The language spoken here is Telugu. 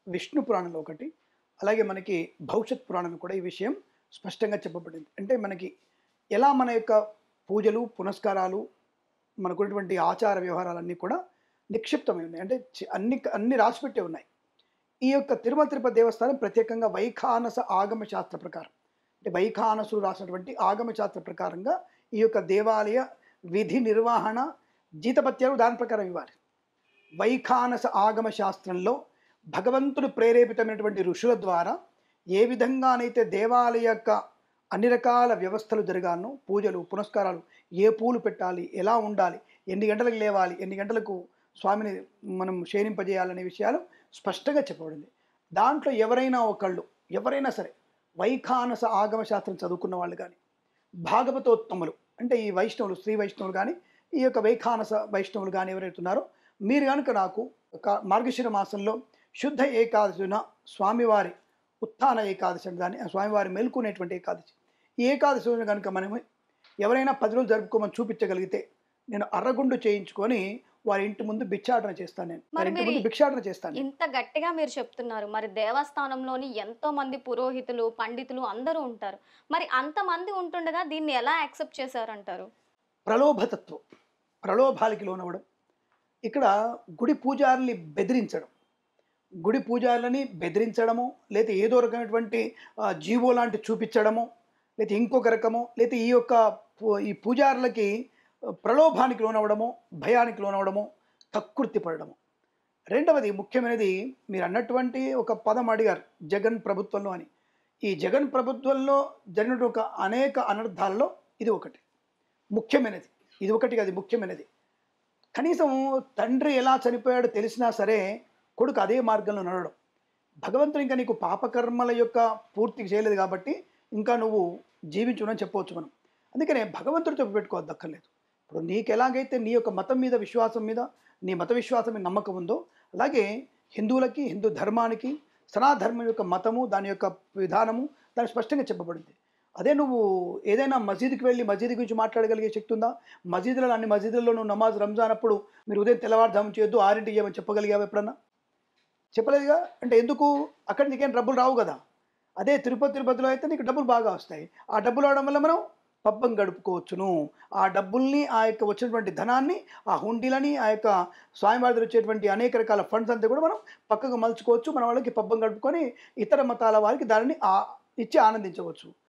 విష్ణు పురాణంలో ఒకటి, అలాగే మనకి భవిష్యత్ పురాణంలో కూడా ఈ విషయం స్పష్టంగా చెప్పబడింది. అంటే మనకి ఎలా మన యొక్క పూజలు, పునస్కారాలు, మనకున్నటువంటి ఆచార వ్యవహారాలన్నీ కూడా నిక్షిప్తమై ఉన్నాయి. అంటే అన్ని రాసిపెట్టే ఉన్నాయి. ఈ యొక్క తిరుమల తిరుపతి దేవస్థానం ప్రత్యేకంగా వైఖానస ఆగమ శాస్త్ర ప్రకారం, అంటే వైఖానసుడు రాసినటువంటి ఆగమ శాస్త్ర ప్రకారంగా ఈ యొక్క దేవాలయ విధి నిర్వహణ జీతపత్యాలు దాని ప్రకారం ఇవ్వాలి. వైఖానస ఆగమ శాస్త్రంలో భగవంతుడు ప్రేరేపితమైనటువంటి ఋషుల ద్వారా ఏ విధంగానైతే దేవాలయ యొక్క అన్ని రకాల వ్యవస్థలు జరగానో, పూజలు పునస్కారాలు, ఏ పూలు పెట్టాలి, ఎలా ఉండాలి, ఎన్ని గంటలకు లేవాలి, ఎన్ని గంటలకు స్వామిని మనం శయనింపజేయాలనే విషయాలు స్పష్టంగా చెప్పబడింది. దాంట్లో ఎవరైనా సరే వైఖానస ఆగమ శాస్త్రం చదువుకున్న వాళ్ళు కానీ, భాగవతోత్తములు అంటే ఈ వైష్ణవులు, శ్రీ వైష్ణవులు కానీ, ఈ యొక్క వైఖానస వైష్ణవులు కానీ ఎవరైతే ఉన్నారో, మీరు కనుక నాకు ఒక మార్గశిర మాసంలో శుద్ధ ఏకాదశిన స్వామివారి ఉత్థాన ఏకాదశి అని దాన్ని, స్వామివారి మేల్కొనేటువంటి ఏకాదశి, ఈ ఏకాదశి రోజున కనుక మనం ఎవరైనా 10 రోజులు జరుపుకోమని చూపించగలిగితే, నేను అర్రగుండు చేయించుకొని వారి ఇంటి ముందు భిక్షాటన చేస్తాను. నేను వారి ఇంటి ముందు భిక్షాటన చేస్తాను. ఇంత గట్టిగా మీరు చెప్తున్నారు, మరి దేవస్థానంలోని ఎంతో మంది పురోహితులు, పండితులు అందరూ ఉంటారు. మరి అంతమంది ఉంటుండగా దీన్ని ఎలా యాక్సెప్ట్ చేశారంటారు? ప్రలోభతత్వం, ప్రలోభాలకి లోనవ్వడం, ఇక్కడ గుడి పూజారుల్ని బెదిరించడం, గుడి పూజారులని బెదిరించడము, లేదా ఏదో రకమైనటువంటి జీవో లాంటి చూపించడము, లేదా ఇంకొక రకము, లేదా ఈ పూజారులకి ప్రలోభానికి లోనవ్వడము, భయానికి లోనవ్వడము, కక్కుర్తి పడడము. రెండవది ముఖ్యమైనది, మీరు అన్నటువంటి ఒక పదం అడిగారు, జగన్ ప్రభుత్వంలో అని. ఈ జగన్ ప్రభుత్వంలో జరిగిన అనేక అనర్థాల్లో ఇది ఒకటి ముఖ్యమైనది. ఇది ఒకటి అది ముఖ్యమైనది. కనీసం తండ్రి ఎలా చనిపోయాడో తెలిసినా సరే కొడుకు అదే మార్గంలో నడవడం. భగవంతుడు ఇంకా నీకు పాపకర్మల యొక్క పూర్తి చేయలేదు కాబట్టి ఇంకా నువ్వు జీవించునని చెప్పవచ్చు మనం. అందుకనే భగవంతుడితో పెట్టుకోవద్దక్కర్లేదు. ఇప్పుడు నీకు ఎలాగైతే నీ యొక్క మతం మీద విశ్వాసం మీద, నీ మత విశ్వాసం మీద నమ్మకం ఉందో, అలాగే హిందువులకి, హిందూ ధర్మానికి, సనాధర్మం యొక్క మతము, దాని యొక్క విధానము దాని స్పష్టంగా చెప్పబడింది. అదే నువ్వు ఏదైనా మసీదుకి వెళ్ళి మసీదు గురించి మాట్లాడగలిగే శక్తి ఉందా? అన్ని మసీదులలో నువ్వు నమాజ్ రంజాన్ అప్పుడు మీరు ఉదయం తెల్లవారుజాము చేయొద్దు, 6ంటికి చేయమని చెప్పగలిగావు ఎప్పుడన్నా? చెప్పలేదుగా. అంటే ఎందుకు? అక్కడ నీకేం డబ్బులు రావు కదా. అదే తిరుపతిలో అయితే నీకు డబ్బులు బాగా వస్తాయి. ఆ డబ్బులు రావడం వల్ల మనం పబ్బం గడుపుకోవచ్చును. ఆ డబ్బుల్ని, ఆ యొక్క వచ్చినటువంటి ధనాన్ని, ఆ హుండీలని, ఆ యొక్క స్వామివారి దగ్గర వచ్చేటువంటి అనేక రకాల ఫండ్స్ అంతా కూడా మనం పక్కకు మలుచుకోవచ్చు. మన వాళ్ళకి పబ్బం గడుపుకొని ఇతర మతాల వారికి దానిని ఇచ్చి ఆనందించవచ్చు.